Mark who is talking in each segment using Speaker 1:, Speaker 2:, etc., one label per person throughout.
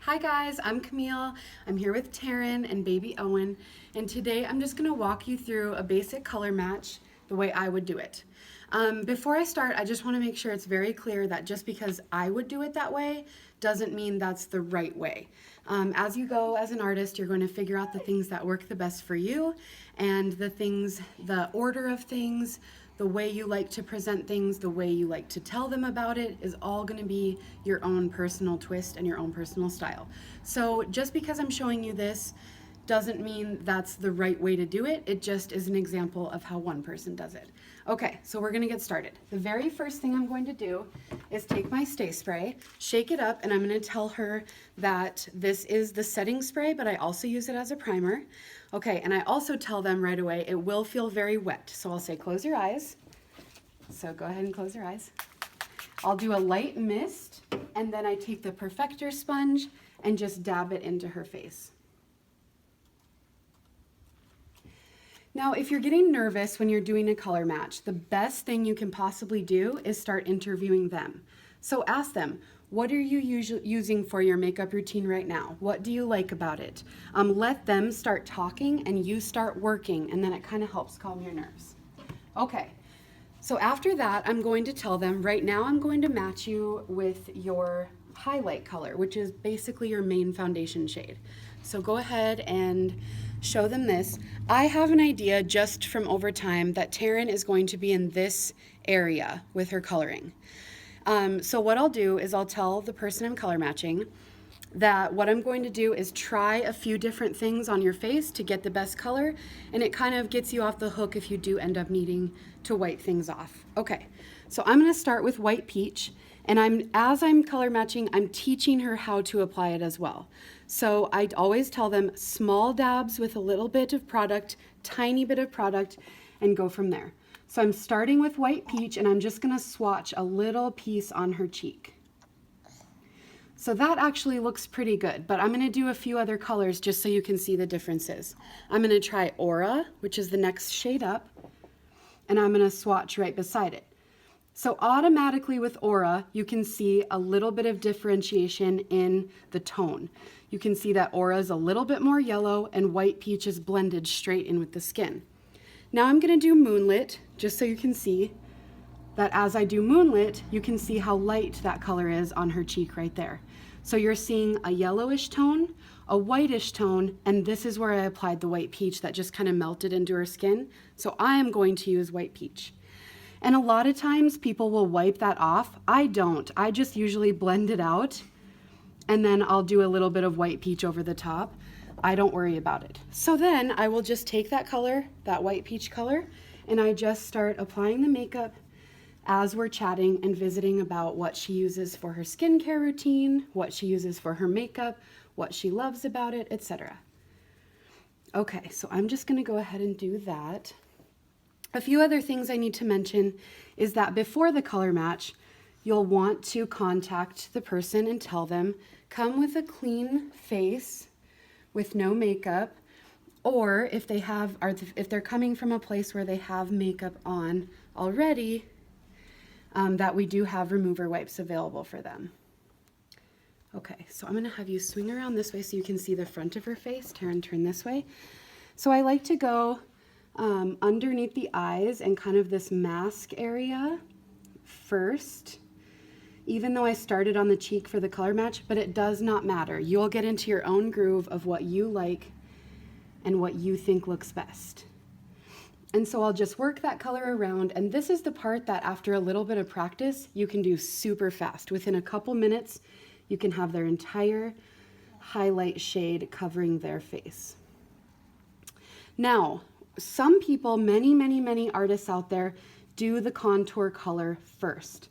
Speaker 1: Hi guys, I'm Camille. I'm here with Taryn and baby Owen, and today I'm just going to walk you through a basic color match the way I would do it. Before I start, I just want to make sure it's very clear that just because I would do it that way doesn't mean that's the right way. As you go as an artist, you're going to figure out the things that work the best for you, and the order of things, the way you like to present things, the way you like to tell them about it is all going to be your own personal twist and your own personal style. So just because I'm showing you this doesn't mean that's the right way to do it. It just is an example of how one person does it. Okay, so we're going to get started. The very first thing I'm going to do is take my Stay Spray, shake it up, and I'm going to tell her that this is the setting spray, but I also use it as a primer. Okay, and I also tell them right away it will feel very wet. So I'll say close your eyes. So go ahead and close your eyes. I'll do a light mist, and then I take the perfector sponge and just dab it into her face. Now, if you're getting nervous when you're doing a color match, the best thing you can possibly do is start interviewing them. So ask them, what are you using for your makeup routine right now? What do you like about it? Let them start talking and you start working, and then it kind of helps calm your nerves. Okay, so after that, I'm going to tell them, right now I'm going to match you with your highlight color, which is basically your main foundation shade. So go ahead and show them this. I have an idea just from over time that Taryn is going to be in this area with her coloring. So what I'll do is I'll tell the person I'm color matching that what I'm going to do is try a few different things on your face to get the best color, and it kind of gets you off the hook if you do end up needing to wipe things off. Okay, so I'm going to start with White Peach, and as I'm color matching, I'm teaching her how to apply it as well. So I always tell them small dabs with a little bit of product, tiny bit of product, and go from there. So I'm starting with White Peach, and I'm just going to swatch a little piece on her cheek. So that actually looks pretty good, but I'm going to do a few other colors just so you can see the differences. I'm going to try Aura, which is the next shade up, and I'm going to swatch right beside it. So automatically with Aura, you can see a little bit of differentiation in the tone. You can see that Aura is a little bit more yellow and White Peach is blended straight in with the skin. Now I'm going to do Moonlit, just so you can see that as I do Moonlit, you can see how light that color is on her cheek right there. So you're seeing a yellowish tone, a whitish tone, and this is where I applied the White Peach that just kind of melted into her skin. So I am going to use White Peach. And a lot of times people will wipe that off. I don't. I just usually blend it out, and then I'll do a little bit of White Peach over the top. I don't worry about it. So then I will just take that color, that White Peach color, and I just start applying the makeup as we're chatting and visiting about what she uses for her skincare routine, what she uses for her makeup, what she loves about it, etc. Okay, so I'm just gonna go ahead and do that. A few other things I need to mention is that before the color match, you'll want to contact the person and tell them, come with a clean face with no makeup, or if they're coming from a place where they have makeup on already, that we do have remover wipes available for them. Okay, so I'm gonna have you swing around this way so you can see the front of her face. Taryn, turn this way. So I like to go underneath the eyes and kind of this mask area first, even though I started on the cheek for the color match, but it does not matter. You'll get into your own groove of what you like and what you think looks best. And so I'll just work that color around, and this is the part that after a little bit of practice, you can do super fast. Within a couple minutes, you can have their entire highlight shade covering their face. Now, some people, many artists out there, do the contour color first.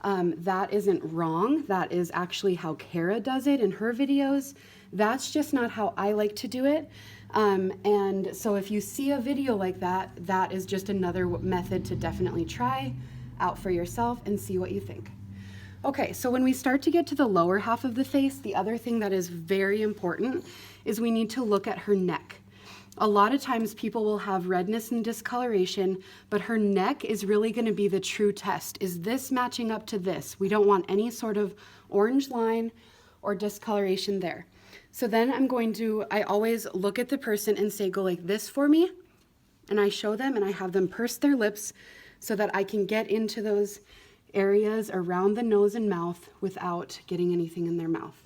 Speaker 1: That isn't wrong. That is actually how Kara does it in her videos. That's just not how I like to do it. And so if you see a video like that, that is just another method to definitely try out for yourself and see what you think. Okay, so when we start to get to the lower half of the face, the other thing that is very important is we need to look at her neck. A lot of times people will have redness and discoloration, but her neck is really going to be the true test. Is this matching up to this? We don't want any sort of orange line or discoloration there. So then I always look at the person and say, go like this for me. And I show them and I have them purse their lips so that I can get into those areas around the nose and mouth without getting anything in their mouth.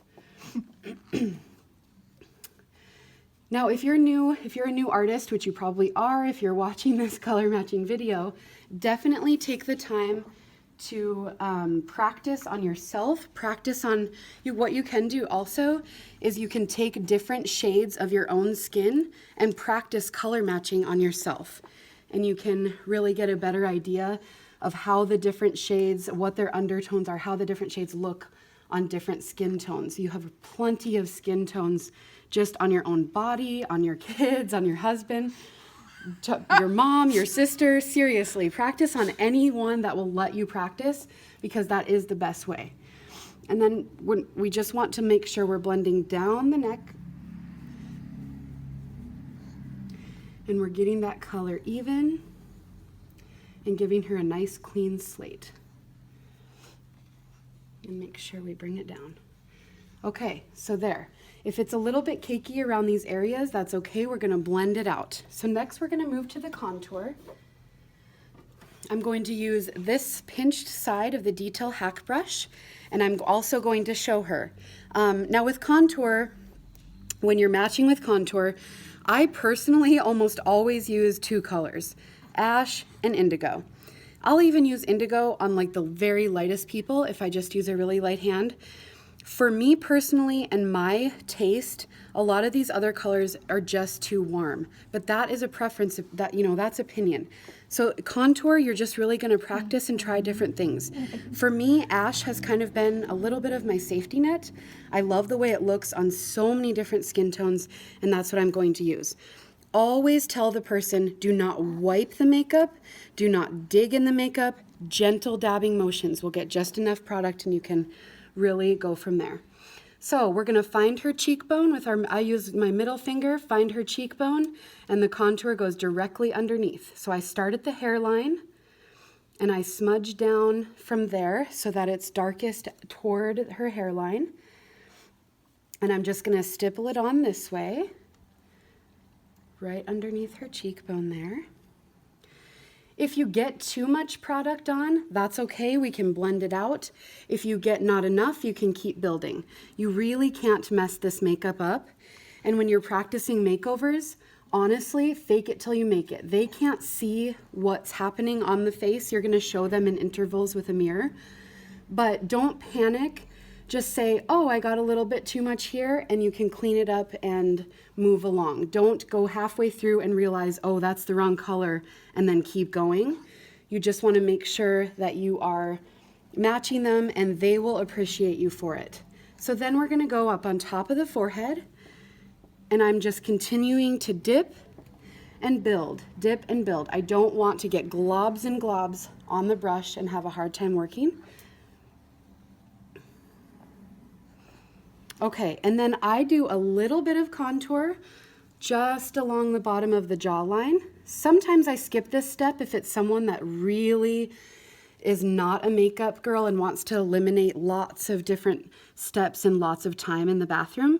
Speaker 1: Now, if you're a new artist, which you probably are if you're watching this color matching video, definitely take the time to practice on yourself, practice on you. What you can do also is you can take different shades of your own skin and practice color matching on yourself. And you can really get a better idea of how the different shades, what their undertones are, how the different shades look on different skin tones. You have plenty of skin tones just on your own body, on your kids, on your husband, your mom, your sister. Seriously, practice on anyone that will let you practice, because that is the best way. And then we just want to make sure we're blending down the neck and we're getting that color even and giving her a nice clean slate. And make sure we bring it down. Okay, so there. If it's a little bit cakey around these areas, that's okay. We're going to blend it out. So next we're going to move to the contour. I'm going to use this pinched side of the detail hack brush, and I'm also going to show her. Now with contour, when you're matching with contour, I personally almost always use two colors, ash and indigo. I'll even use indigo on like the very lightest people if I just use a really light hand. For me personally and my taste, a lot of these other colors are just too warm, but that is a preference, that, you know, that's opinion. So contour, you're just really going to practice and try different things. For me, ash has kind of been a little bit of my safety net. I love the way it looks on so many different skin tones, and that's what I'm going to use. Always tell the person, do not wipe the makeup, do not dig in the makeup. Gentle dabbing motions will get just enough product and you can really go from there. So we're going to find her cheekbone with I use my middle finger, find her cheekbone, and the contour goes directly underneath. So I start at the hairline and I smudge down from there so that it's darkest toward her hairline. And I'm just going to stipple it on this way, right underneath her cheekbone there. If you get too much product on, that's okay, we can blend it out. If you get not enough, you can keep building. You really can't mess this makeup up. And when you're practicing makeovers, honestly, fake it till you make it. They can't see what's happening on the face. You're gonna show them in intervals with a mirror. But don't panic. Just say, oh, I got a little bit too much here, and you can clean it up and move along. Don't go halfway through and realize, oh, that's the wrong color, and then keep going. You just want to make sure that you are matching them, and they will appreciate you for it. So then we're going to go up on top of the forehead, and I'm just continuing to dip and build, dip and build. I don't want to get globs and globs on the brush and have a hard time working. Okay, and then I do a little bit of contour just along the bottom of the jawline. Sometimes I skip this step if it's someone that really is not a makeup girl and wants to eliminate lots of different steps and lots of time in the bathroom.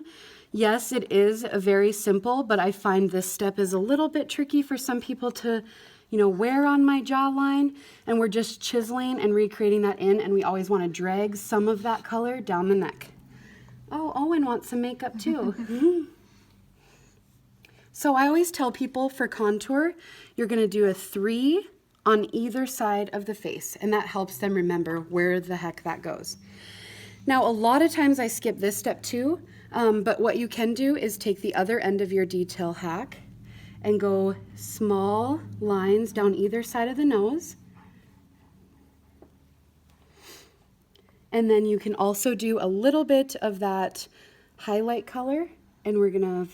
Speaker 1: Yes, it is very simple, but I find this step is a little bit tricky for some people to, you know, wear on my jawline, and we're just chiseling and recreating that in, and we always want to drag some of that color down the neck. Oh, Owen wants some makeup too. So I always tell people for contour, you're going to do a 3 on either side of the face, and that helps them remember where the heck that goes. Now, a lot of times I skip this step too, but what you can do is take the other end of your detail hack and go small lines down either side of the nose. And then you can also do a little bit of that highlight color, and we're gonna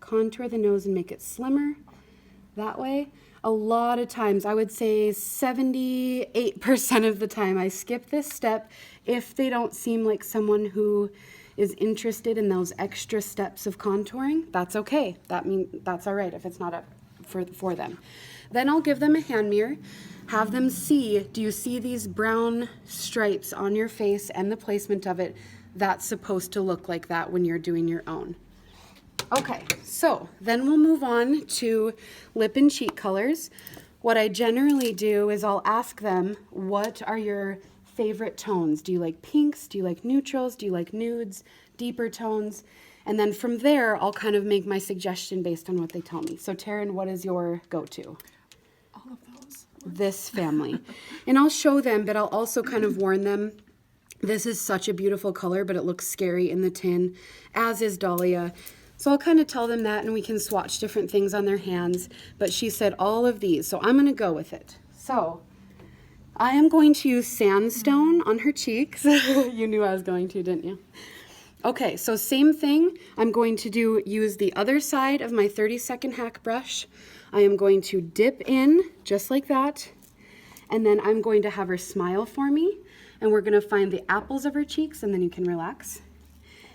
Speaker 1: contour the nose and make it slimmer that way. A lot of times, I would say 78% of the time, I skip this step if they don't seem like someone who is interested in those extra steps of contouring. That's okay. That's all right if it's not up for them. Then I'll give them a hand mirror. Have them see, do you see these brown stripes on your face and the placement of it? that's supposed to look like that when you're doing your own. Okay, so then we'll move on to lip and cheek colors. What I generally do is I'll ask them, what are your favorite tones? Do you like pinks? Do you like neutrals? Do you like nudes, deeper tones? And then from there, I'll kind of make my suggestion based on what they tell me. So Taryn, what is your go-to?
Speaker 2: All of those.
Speaker 1: This family. And I'll show them, but I'll also kind of warn them, this is such a beautiful color, but it looks scary in the tin, as is Dahlia. So I'll kind of tell them that, and we can swatch different things on their hands. But she said all of these, so I'm going to go with it. So I am going to use sandstone on her cheeks. You knew I was going to, didn't you? Okay, so same thing. I'm going to use the other side of my 30-second hack brush. I am going to dip in just like that. And then I'm going to have her smile for me. And we're going to find the apples of her cheeks, and then you can relax.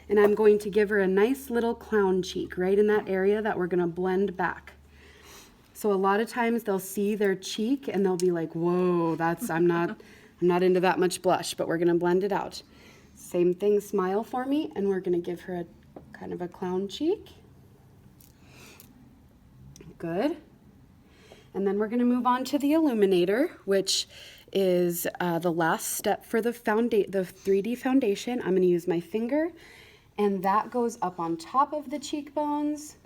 Speaker 1: And I'm going to give her a nice little clown cheek right in that area that we're going to blend back. So a lot of times they'll see their cheek and they'll be like, whoa, I'm not into that much blush, but we're going to blend it out. Same thing, smile for me, and we're going to give her a kind of a clown cheek. Good. And then we're going to move on to the illuminator, which is the last step for the 3D foundation. I'm going to use my finger, and that goes up on top of the cheekbones.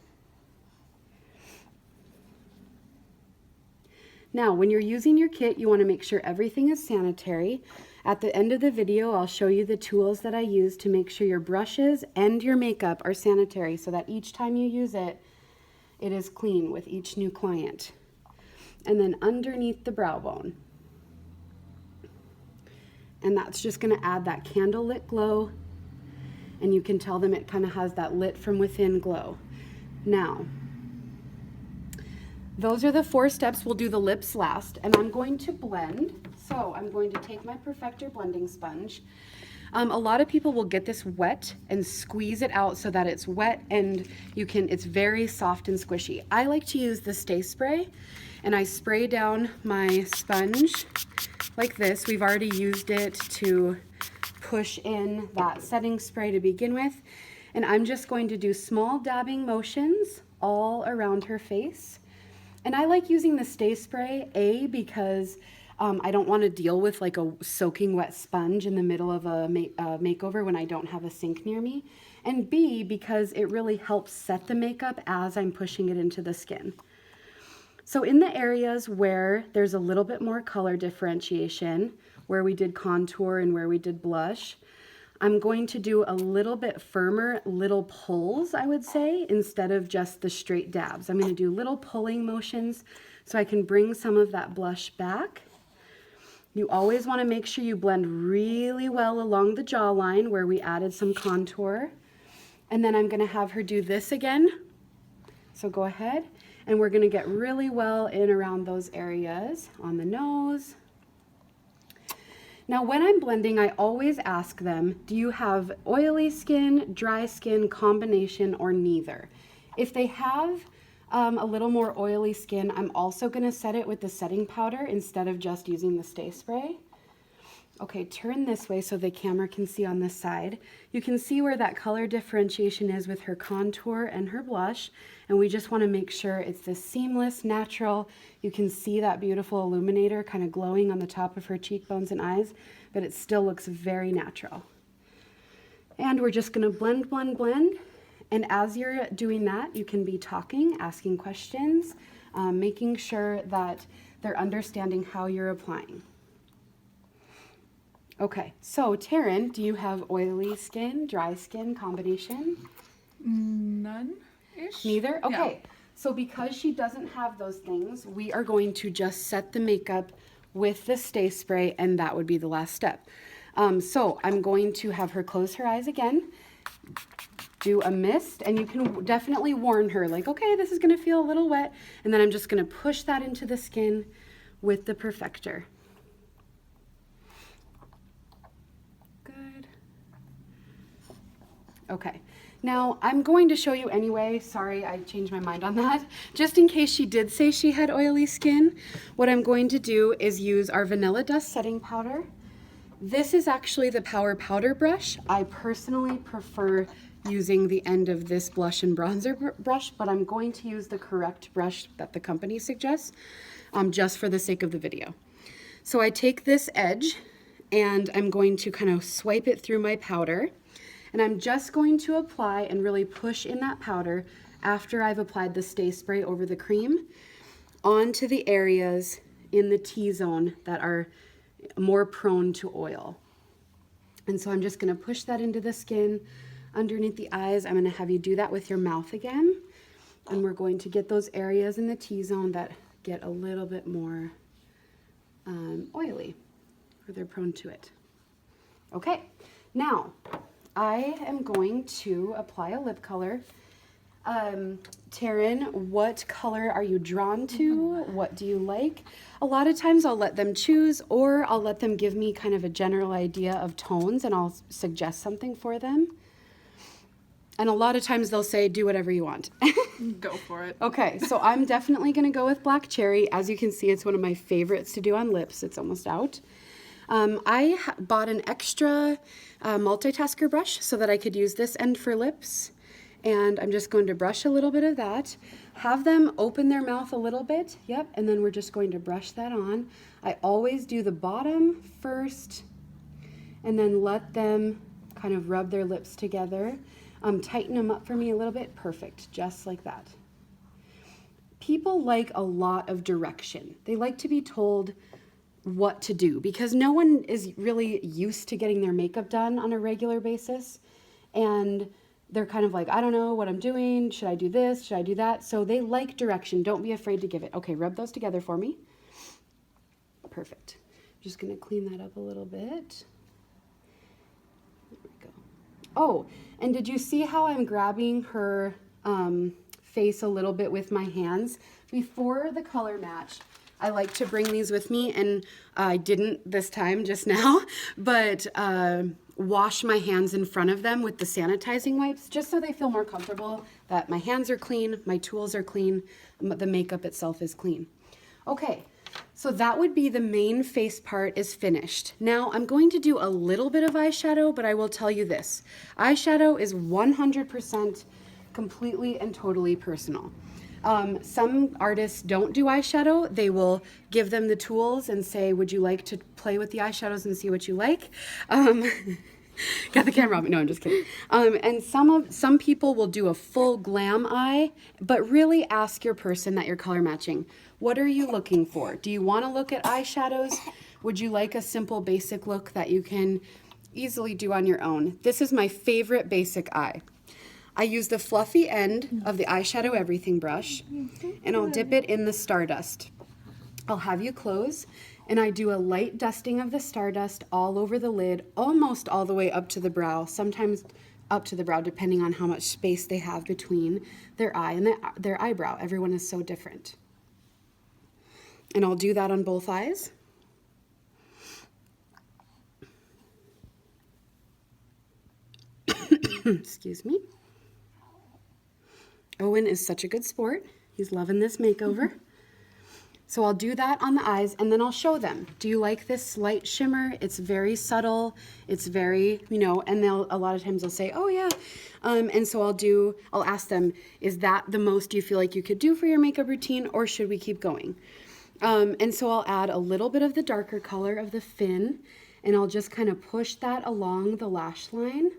Speaker 1: Now, when you're using your kit, you want to make sure everything is sanitary. At the end of the video, I'll show you the tools that I use to make sure your brushes and your makeup are sanitary so that each time you use it, it is clean with each new client. And then underneath the brow bone. And that's just going to add that candlelit glow. And you can tell them it kind of has that lit from within glow. Now, those are the 4 steps. We'll do the lips last. And I'm going to blend. So I'm going to take my Perfector blending sponge. A lot of people will get this wet and squeeze it out so that it's wet and it's very soft and squishy. I like to use the Stay Spray, and I spray down my sponge like this. We've already used it to push in that setting spray to begin with. And I'm just going to do small dabbing motions all around her face. And I like using the Stay Spray, because I don't want to deal with like a soaking wet sponge in the middle of a makeover when I don't have a sink near me. And B, because it really helps set the makeup as I'm pushing it into the skin. So in the areas where there's a little bit more color differentiation, where we did contour and where we did blush, I'm going to do a little bit firmer little pulls, I would say, instead of just the straight dabs. I'm going to do little pulling motions so I can bring some of that blush back. You always want to make sure you blend really well along the jawline where we added some contour. And then I'm going to have her do this again. So go ahead. And we're going to get really well in around those areas on the nose. Now, when I'm blending, I always ask them, do you have oily skin, dry skin, combination, or neither? If they have a little more oily skin, I'm also going to set it with the setting powder instead of just using the Stay Spray. Okay, turn this way so the camera can see on this side. You can see where that color differentiation is with her contour and her blush, and we just want to make sure it's this seamless, natural. You can see that beautiful illuminator kind of glowing on the top of her cheekbones and eyes, but it still looks very natural. And we're just going to blend, blend, blend. And as you're doing that, you can be talking, asking questions, making sure that they're understanding how you're applying. Okay, so Taryn, do you have oily skin, dry skin, combination?
Speaker 2: None-ish.
Speaker 1: Neither? Okay,
Speaker 2: Yeah.
Speaker 1: So because she doesn't have those things, we are going to just set the makeup with the Stay Spray, and that would be the last step. So I'm going to have her close her eyes again, do a mist, and you can definitely warn her, like, okay, this is going to feel a little wet, and then I'm just going to push that into the skin with the Perfector. Good. Okay. Now, I'm going to show you anyway. Sorry, I changed my mind on that. Just in case she did say she had oily skin, what I'm going to do is use our Vanilla Dust setting powder. This is actually the Power Powder brush. I personally prefer using the end of this blush and bronzer brush, but I'm going to use the correct brush that the company suggests, just for the sake of the video. So I take this edge and I'm going to kind of swipe it through my powder, and I'm just going to apply and really push in that powder after I've applied the Stay Spray over the cream onto the areas in the T-zone that are more prone to oil. And so I'm just going to push that into the skin underneath the eyes. I'm going to have you do that with your mouth again, and we're going to get those areas in the T-zone that get a little bit more oily, or they're prone to it. Okay, now I am going to apply a lip color. Taryn, what color are you drawn to? What do you like? A lot of times I'll let them choose, or I'll let them give me kind of a general idea of tones and I'll suggest something for them. And a lot of times they'll say, do whatever you want.
Speaker 2: Go for it.
Speaker 1: Okay, so I'm definitely gonna go with Black Cherry. As you can see, it's one of my favorites to do on lips. It's almost out. I bought an extra multitasker brush so that I could use this end for lips. And I'm just going to brush a little bit of that. Have them open their mouth a little bit. Yep, and then we're just going to brush that on. I always do the bottom first, and then let them kind of rub their lips together. Tighten them up for me a little bit. Perfect, just like that. People like a lot of direction. They like to be told what to do because no one is really used to getting their makeup done on a regular basis. And they're kind of like, I don't know what I'm doing. Should I do this? Should I do that? So they like direction. Don't be afraid to give it. Okay, rub those together for me. Perfect. I'm just going to clean that up a little bit. There we go. Oh, and did you see how I'm grabbing her face a little bit with my hands? Before the color match, I like to bring these with me, and I didn't this time just now, but wash my hands in front of them with the sanitizing wipes, just so they feel more comfortable that my hands are clean, my tools are clean, the makeup itself is clean. Okay, so that would be the main face part is finished. Now I'm going to do a little bit of eyeshadow, but I will tell you this. Eyeshadow is 100% completely and totally personal. Some artists don't do eyeshadow. They will give them the tools and say, would you like to play with the eyeshadows and see what you like? Got the camera on me. No, I'm just kidding. And some people will do a full glam eye, but really ask your person that you're color matching. What are you looking for? Do you want to look at eyeshadows? Would you like a simple basic look that you can easily do on your own? This is my favorite basic eye. I use the fluffy end of the Eyeshadow Everything brush, and I'll dip it in the Stardust. I'll have you close, and I do a light dusting of the Stardust all over the lid, almost all the way up to the brow, sometimes up to the brow, depending on how much space they have between their eye and their eyebrow. Everyone is so different. And I'll do that on both eyes. Excuse me. Owen is such a good sport. He's loving this makeover. So I'll do that on the eyes, and then I'll show them. Do you like this light shimmer? It's very subtle. It's very, and a lot of times they'll say, oh yeah. And so I'll ask them, is that the most you feel like you could do for your makeup routine, or should we keep going? And so I'll add a little bit of the darker color of the fin, and I'll just kind of push that along the lash line.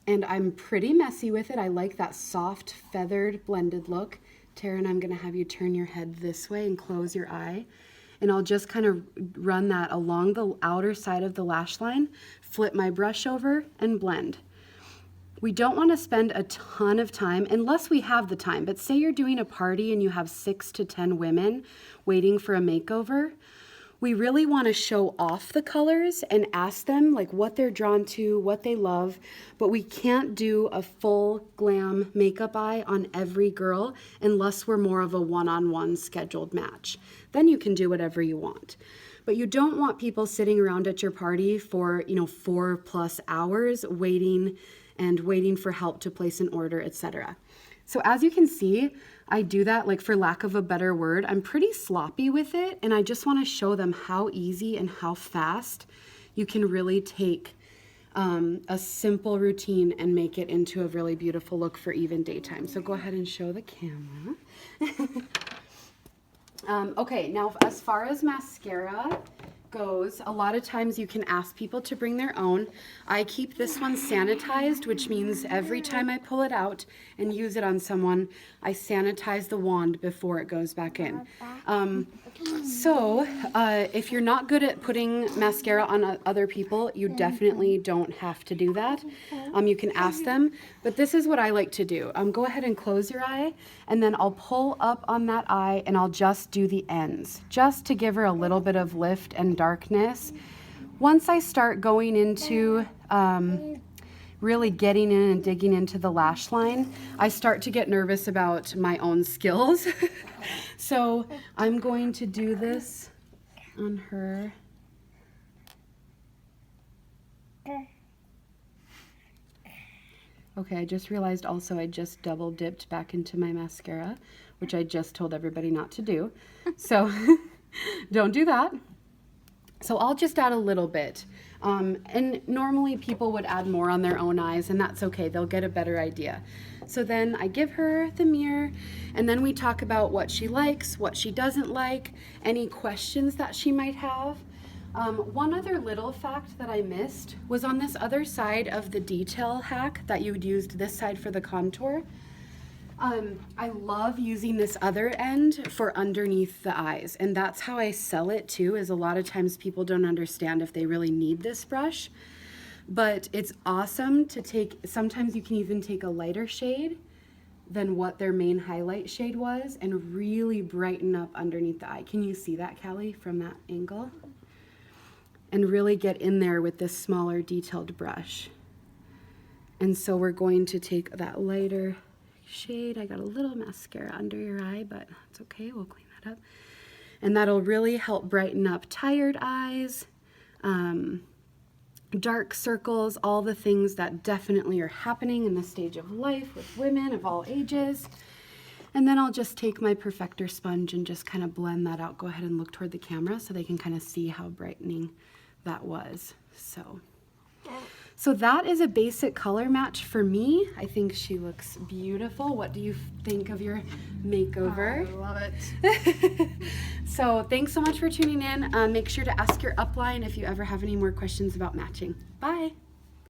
Speaker 1: And I'm pretty messy with it. I like that soft, feathered, blended look. Taryn, I'm gonna have you turn your head this way and close your eye. And I'll just kind of run that along the outer side of the lash line, flip my brush over, and blend. We don't wanna spend a ton of time, unless we have the time, but say you're doing a party and you have 6 to 10 women waiting for a makeover. We really want to show off the colors and ask them like what they're drawn to, what they love, but we can't do a full glam makeup eye on every girl unless we're more of a one-on-one scheduled match. Then you can do whatever you want. But you don't want people sitting around at your party for, 4+ hours waiting for help to place an order, etc. So as you can see, I do that, like, for lack of a better word, I'm pretty sloppy with it, and I just want to show them how easy and how fast you can really take a simple routine and make it into a really beautiful look for even daytime. So go ahead and show the camera. Okay, now as far as mascara goes, a lot of times you can ask people to bring their own. I keep this one sanitized, which means every time I pull it out and use it on someone, I sanitize the wand before it goes back in. If you're not good at putting mascara on other people, you definitely don't have to do that. You can ask them, but this is what I like to do. Go ahead and close your eye, and then I'll pull up on that eye and I'll just do the ends, just to give her a little bit of lift and darkness. Once I start going into really getting in and digging into the lash line, I start to get nervous about my own skills. So I'm going to do this on her. Okay, I just realized also I just double dipped back into my mascara, which I just told everybody not to do. So don't do that. So I'll just add a little bit. And normally people would add more on their own eyes, and that's okay. They'll get a better idea. So then I give her the mirror, and then we talk about what she likes, what she doesn't like, any questions that she might have. One other little fact that I missed was on this other side of the detail hack that you would use this side for the contour. I love using this other end for underneath the eyes, and that's how I sell it too, is a lot of times people don't understand if they really need this brush, but it's awesome to take. Sometimes you can even take a lighter shade than what their main highlight shade was and really brighten up underneath the eye. Can you see that, Callie, from that angle? And really get in there with this smaller detailed brush. And so we're going to take that lighter shade. I got a little mascara under your eye, but it's okay, we'll clean that up. And that'll really help brighten up tired eyes, dark circles, all the things that definitely are happening in this stage of life with women of all ages. And then I'll just take my perfector sponge and just kind of blend that out. Go ahead and look toward the camera so they can kind of see how brightening that was. So that is a basic color match for me. I think she looks beautiful. What do you think of your makeover?
Speaker 2: I love it.
Speaker 1: So thanks so much for tuning in. Make sure to ask your upline if you ever have any more questions about matching. Bye.